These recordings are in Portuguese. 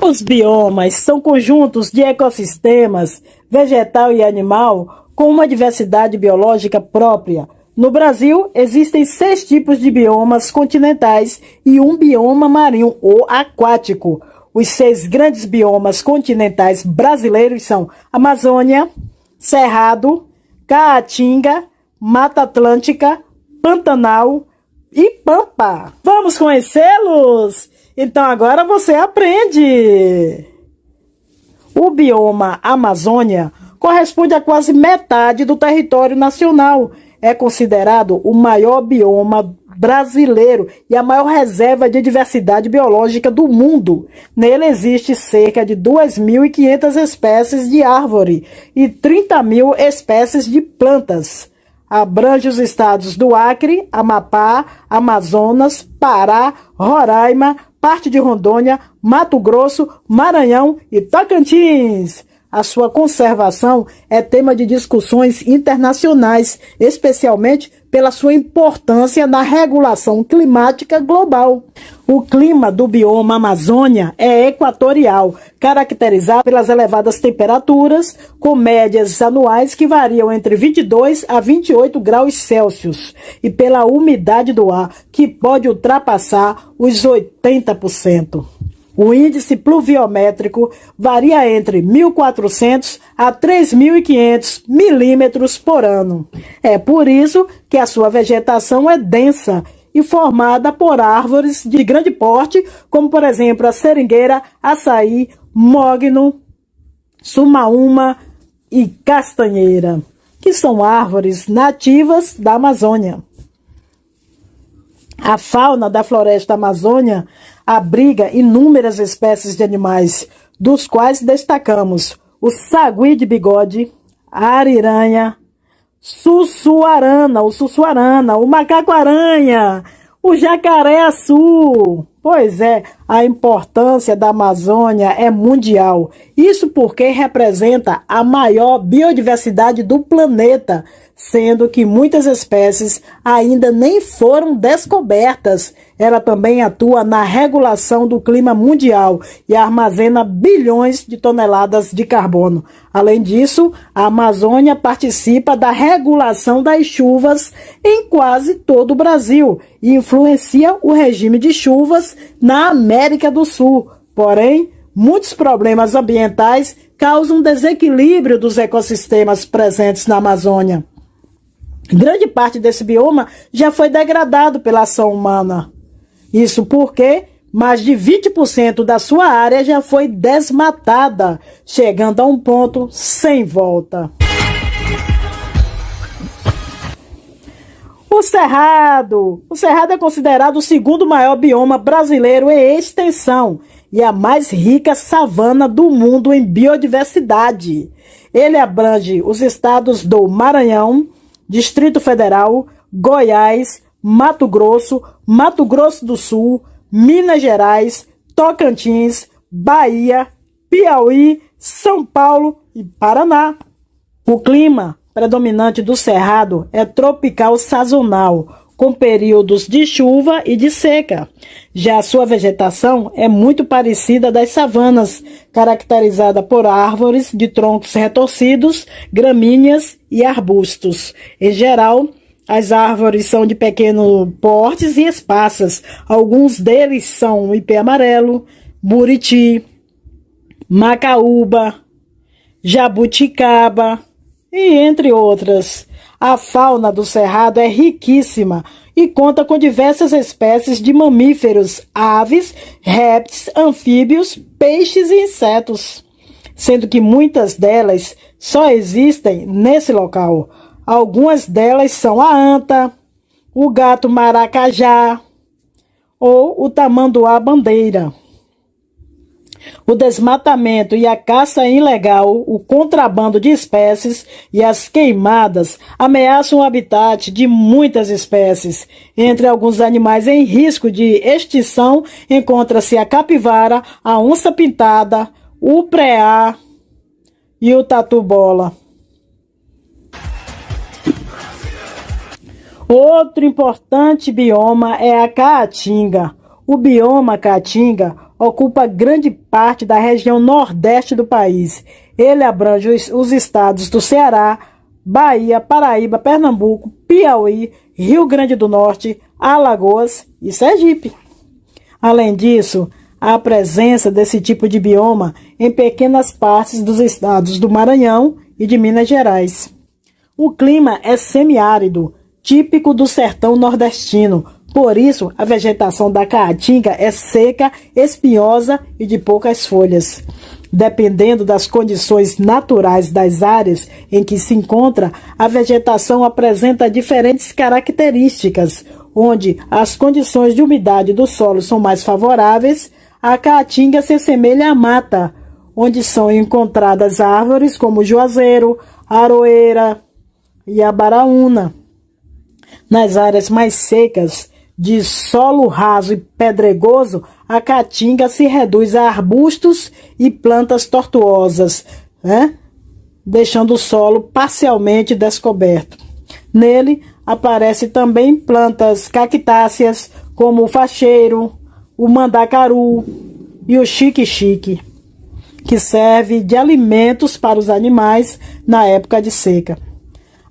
Os biomas são conjuntos de ecossistemas, vegetal e animal, com uma diversidade biológica própria. No Brasil, existem 6 tipos de biomas continentais e um bioma marinho ou aquático. Os 6 grandes biomas continentais brasileiros são Amazônia, Cerrado, Caatinga, Mata Atlântica, Pantanal e Pampa. Vamos conhecê-los? Então agora você aprende! O bioma Amazônia corresponde a quase metade do território nacional. É considerado o maior bioma brasileiro e a maior reserva de diversidade biológica do mundo. Nele existe cerca de 2.500 espécies de árvore e 30.000 espécies de plantas. Abrange os estados do Acre, Amapá, Amazonas, Pará, Roraima, parte de Rondônia, Mato Grosso, Maranhão e Tocantins. A sua conservação é tema de discussões internacionais, especialmente pela sua importância na regulação climática global. O clima do bioma Amazônia é equatorial, caracterizado pelas elevadas temperaturas, com médias anuais que variam entre 22 a 28 graus Celsius, e pela umidade do ar, que pode ultrapassar os 80%. O índice pluviométrico varia entre 1.400 a 3.500 milímetros por ano. É por isso que a sua vegetação é densa e formada por árvores de grande porte, como por exemplo a seringueira, açaí, mogno, sumaúma e castanheira, que são árvores nativas da Amazônia. A fauna da floresta amazônica abriga inúmeras espécies de animais, dos quais destacamos o sagui de bigode, a ariranha, sussuarana, o macaco-aranha, o jacaré-açu. Pois é, a importância da Amazônia é mundial. Isso porque representa a maior biodiversidade do planeta, sendo que muitas espécies ainda nem foram descobertas. Ela também atua na regulação do clima mundial e armazena bilhões de toneladas de carbono. Além disso, a Amazônia participa da regulação das chuvas em quase todo o Brasil e influencia o regime de chuvas na América do Sul. Porém, muitos problemas ambientais causam desequilíbrio dos ecossistemas presentes na Amazônia. Grande parte desse bioma já foi degradado pela ação humana. Isso porque mais de 20% da sua área já foi desmatada, chegando a um ponto sem volta. O Cerrado é considerado o segundo maior bioma brasileiro em extensão e a mais rica savana do mundo em biodiversidade. Ele abrange os estados do Maranhão, Distrito Federal, Goiás, Mato Grosso do Sul, Minas Gerais, Tocantins, Bahia, Piauí, São Paulo e Paraná. O clima predominante do Cerrado é tropical sazonal, com períodos de chuva e de seca. Já a sua vegetação é muito parecida das savanas, caracterizada por árvores de troncos retorcidos, gramíneas e arbustos. Em geral, as árvores são de pequeno portes e esparsas. Alguns deles são ipê amarelo, buriti, macaúba, jabuticaba e entre outras. A fauna do Cerrado é riquíssima e conta com diversas espécies de mamíferos, aves, répteis, anfíbios, peixes e insetos, sendo que muitas delas só existem nesse local. Algumas delas são a anta, o gato maracajá ou o tamanduá-bandeira. O desmatamento e a caça ilegal, o contrabando de espécies e as queimadas ameaçam o habitat de muitas espécies. Entre alguns animais em risco de extinção encontra-se a capivara, a onça-pintada, o preá e o tatu-bola. Outro importante bioma é a caatinga. O bioma caatinga ocupa grande parte da região nordeste do país. Ele abrange os estados do Ceará, Bahia, Paraíba, Pernambuco, Piauí, Rio Grande do Norte, Alagoas e Sergipe. Além disso, há a presença desse tipo de bioma em pequenas partes dos estados do Maranhão e de Minas Gerais. O clima é semiárido, típico do sertão nordestino. Por isso, a vegetação da caatinga é seca, espinhosa e de poucas folhas. Dependendo das condições naturais das áreas em que se encontra, a vegetação apresenta diferentes características. Onde as condições de umidade do solo são mais favoráveis, a caatinga se assemelha à mata, onde são encontradas árvores como o juazeiro, a aroeira e a baraúna. Nas áreas mais secas, de solo raso e pedregoso, a caatinga se reduz a arbustos e plantas tortuosas, deixando o solo parcialmente descoberto. Nele aparecem também plantas cactáceas, como o facheiro, o mandacaru e o xique-xique, que serve de alimentos para os animais na época de seca.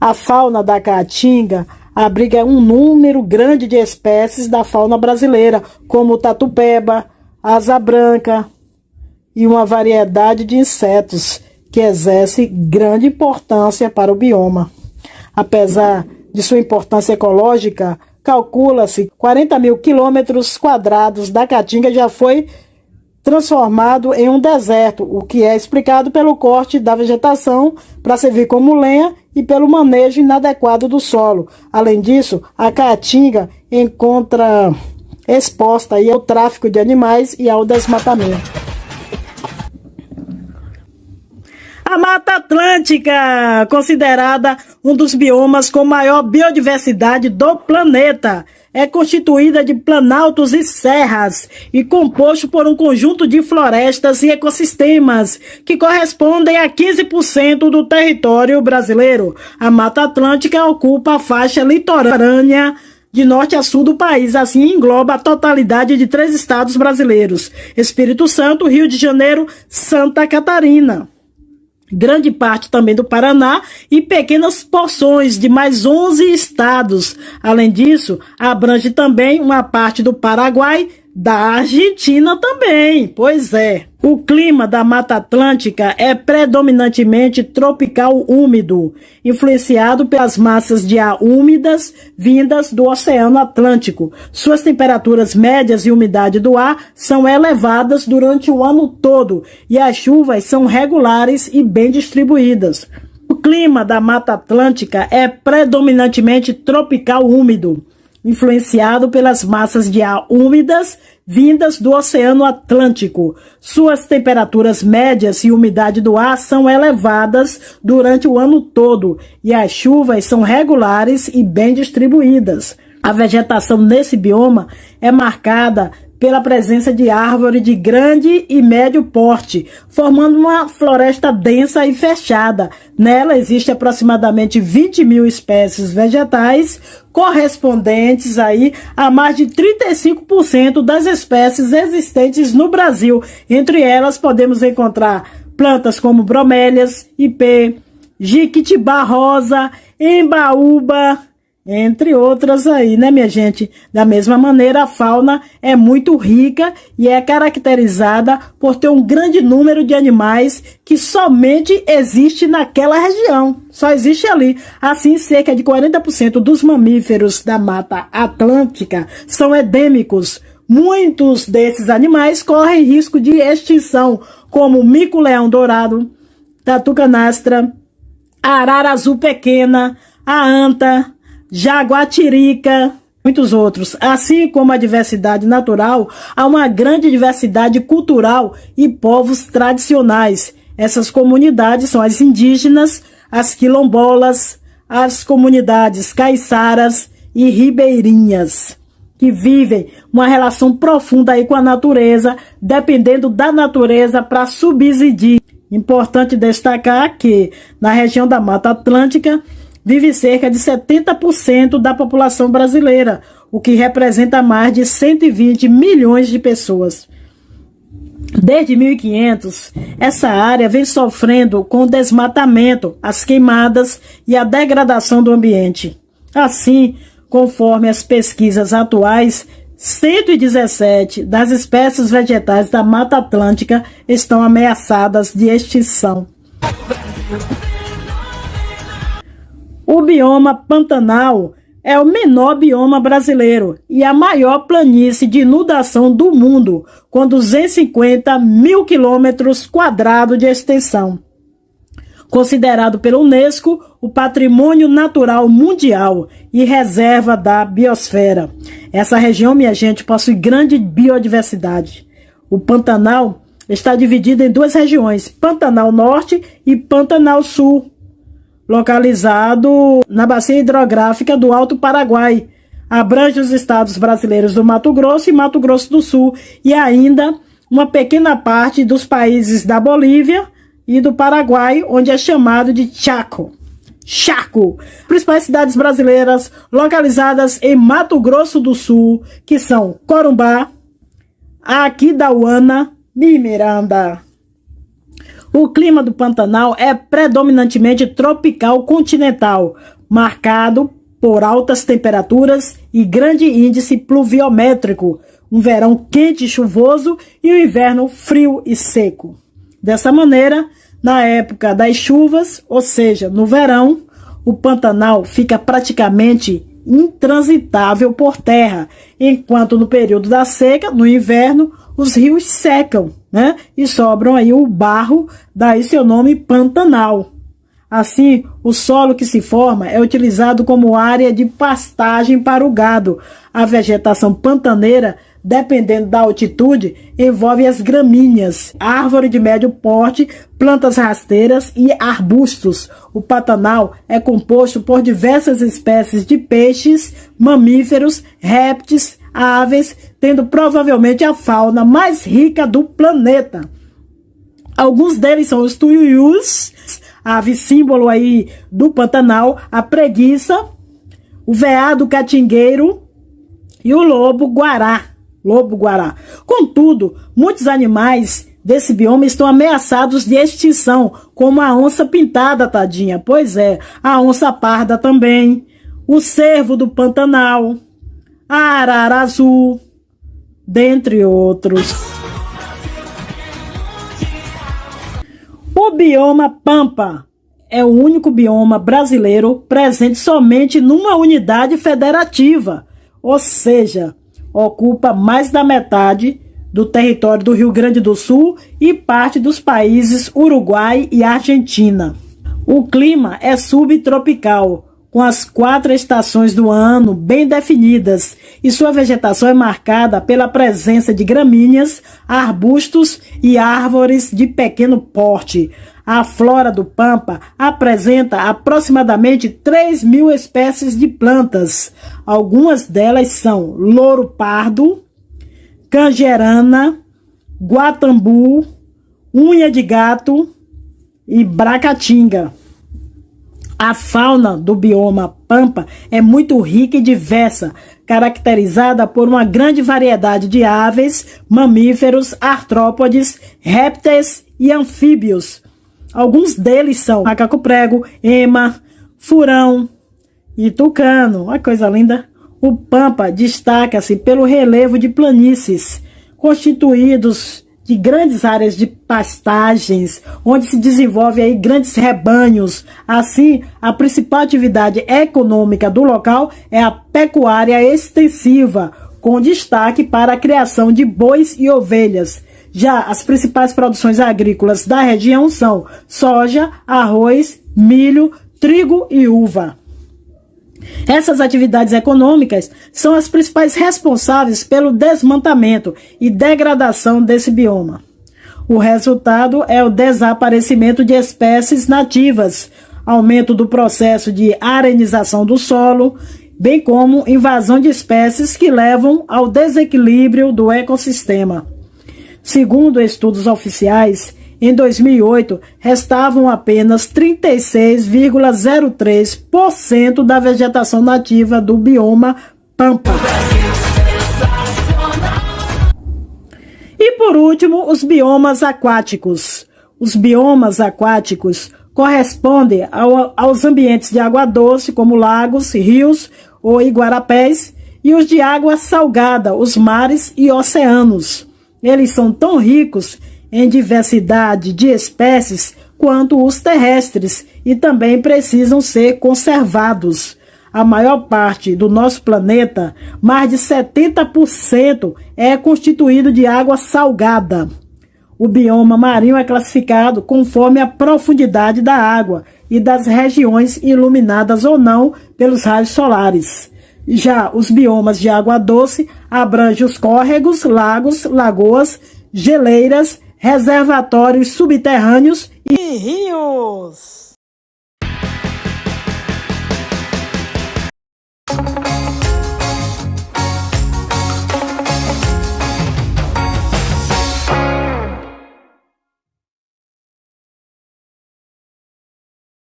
A fauna da caatinga abriga um número grande de espécies da fauna brasileira, como o tatupeba, asa branca e uma variedade de insetos que exerce grande importância para o bioma. Apesar de sua importância ecológica, calcula-se 40 mil quilômetros quadrados da caatinga já foi transformado em um deserto, o que é explicado pelo corte da vegetação para servir como lenha e pelo manejo inadequado do solo. Além disso, a caatinga encontra exposta ao tráfico de animais e ao desmatamento. A Mata Atlântica, considerada um dos biomas com maior biodiversidade do planeta, é constituída de planaltos e serras e composto por um conjunto de florestas e ecossistemas que correspondem a 15% do território brasileiro. A Mata Atlântica ocupa a faixa litorânea de norte a sul do país, assim engloba a totalidade de 3 estados brasileiros: Espírito Santo, Rio de Janeiro, Santa Catarina, grande parte também do Paraná e pequenas porções de mais 11 estados. Além disso, abrange também uma parte do Paraguai, da Argentina também. Pois é. O clima da Mata Atlântica é predominantemente tropical úmido, influenciado pelas massas de ar úmidas vindas do Oceano Atlântico. Suas temperaturas médias e umidade do ar são elevadas durante o ano todo e as chuvas são regulares e bem distribuídas. O clima da Mata Atlântica é predominantemente tropical úmido, influenciado pelas massas de ar úmidas vindas do Oceano Atlântico. Suas temperaturas médias e umidade do ar são elevadas durante o ano todo e as chuvas são regulares e bem distribuídas. A vegetação nesse bioma é marcada pela presença de árvore de grande e médio porte, formando uma floresta densa e fechada. Nela existe aproximadamente 20 mil espécies vegetais, correspondentes aí a mais de 35% das espécies existentes no Brasil. Entre elas podemos encontrar plantas como bromélias, ipê, jiquitibá rosa, embaúba, entre outras aí, né, minha gente? Da mesma maneira, a fauna é muito rica e é caracterizada por ter um grande número de animais que somente existe naquela região. Só existe ali. Assim, cerca de 40% dos mamíferos da Mata Atlântica são endêmicos. Muitos desses animais correm risco de extinção, como o mico-leão dourado, tatu canastra, a arara azul pequena, a anta, jaguatirica, muitos outros. Assim como a diversidade natural, há uma grande diversidade cultural e povos tradicionais. Essas comunidades são as indígenas, as quilombolas, as comunidades caiçaras e ribeirinhas, que vivem uma relação profunda aí com a natureza, dependendo da natureza para subsistir. Importante destacar que na região da Mata Atlântica vive cerca de 70% da população brasileira, o que representa mais de 120 milhões de pessoas. Desde 1500, essa área vem sofrendo com o desmatamento, as queimadas e a degradação do ambiente. Assim, conforme as pesquisas atuais, 117 das espécies vegetais da Mata Atlântica estão ameaçadas de extinção. O bioma Pantanal é o menor bioma brasileiro e a maior planície de inundação do mundo, com 250 mil quilômetros quadrados de extensão. Considerado pela Unesco o Patrimônio Natural Mundial e reserva da biosfera. Essa região, minha gente, possui grande biodiversidade. O Pantanal está dividido em duas regiões, Pantanal Norte e Pantanal Sul, localizado na bacia hidrográfica do Alto Paraguai. Abrange os estados brasileiros do Mato Grosso e Mato Grosso do Sul e ainda uma pequena parte dos países da Bolívia e do Paraguai, onde é chamado de Chaco. Principais cidades brasileiras localizadas em Mato Grosso do Sul, que são Corumbá, Aquidauana e Miranda. O clima do Pantanal é predominantemente tropical continental, marcado por altas temperaturas e grande índice pluviométrico, um verão quente e chuvoso e um inverno frio e seco. Dessa maneira, na época das chuvas, ou seja, no verão, o Pantanal fica praticamente intransitável por terra, enquanto no período da seca, no inverno, os rios secam, né? E sobram aí o barro, daí seu nome Pantanal. Assim, o solo que se forma é utilizado como área de pastagem para o gado. A vegetação pantaneira, dependendo da altitude, envolve as gramíneas, árvore de médio porte, plantas rasteiras e arbustos. O Pantanal é composto por diversas espécies de peixes, mamíferos, répteis, aves, tendo provavelmente a fauna mais rica do planeta. Alguns deles são os tuiuius, ave símbolo aí do Pantanal, a preguiça, o veado catingueiro e o lobo-guará. Contudo, muitos animais desse bioma estão ameaçados de extinção, como a onça pintada, tadinha. Pois é, a onça parda também, o cervo do Pantanal, a arara azul, dentre outros. O bioma Pampa é o único bioma brasileiro presente somente numa unidade federativa, ou seja, ocupa mais da metade do território do Rio Grande do Sul e parte dos países Uruguai e Argentina. O clima é subtropical, com as 4 estações do ano bem definidas, e sua vegetação é marcada pela presença de gramíneas, arbustos e árvores de pequeno porte. A flora do Pampa apresenta aproximadamente 3.000 espécies de plantas. Algumas delas são louro pardo, canjerana, guatambu, unha de gato e bracatinga. A fauna do bioma Pampa é muito rica e diversa, caracterizada por uma grande variedade de aves, mamíferos, artrópodes, répteis e anfíbios. Alguns deles são macaco-prego, ema, furão e tucano. Olha que coisa linda! O Pampa destaca-se pelo relevo de planícies, constituídos de grandes áreas de pastagens, onde se desenvolve aí grandes rebanhos. Assim, a principal atividade econômica do local é a pecuária extensiva, com destaque para a criação de bois e ovelhas. Já as principais produções agrícolas da região são soja, arroz, milho, trigo e uva. Essas atividades econômicas são as principais responsáveis pelo desmatamento e degradação desse bioma. O resultado é o desaparecimento de espécies nativas, aumento do processo de arenização do solo, bem como invasão de espécies que levam ao desequilíbrio do ecossistema. Segundo estudos oficiais, em 2008, restavam apenas 36,03% da vegetação nativa do bioma Pampa. E por último, os biomas aquáticos. Os biomas aquáticos correspondem aos ambientes de água doce, como lagos, rios ou iguarapés, e os de água salgada, os mares e oceanos. Eles são tão ricos em diversidade de espécies quanto os terrestres e também precisam ser conservados. A maior parte do nosso planeta, mais de 70%, é constituído de água salgada. O bioma marinho é classificado conforme a profundidade da água e das regiões iluminadas ou não pelos raios solares. Já os biomas de água doce abrangem os córregos, lagos, lagoas, geleiras, reservatórios subterrâneos e rios.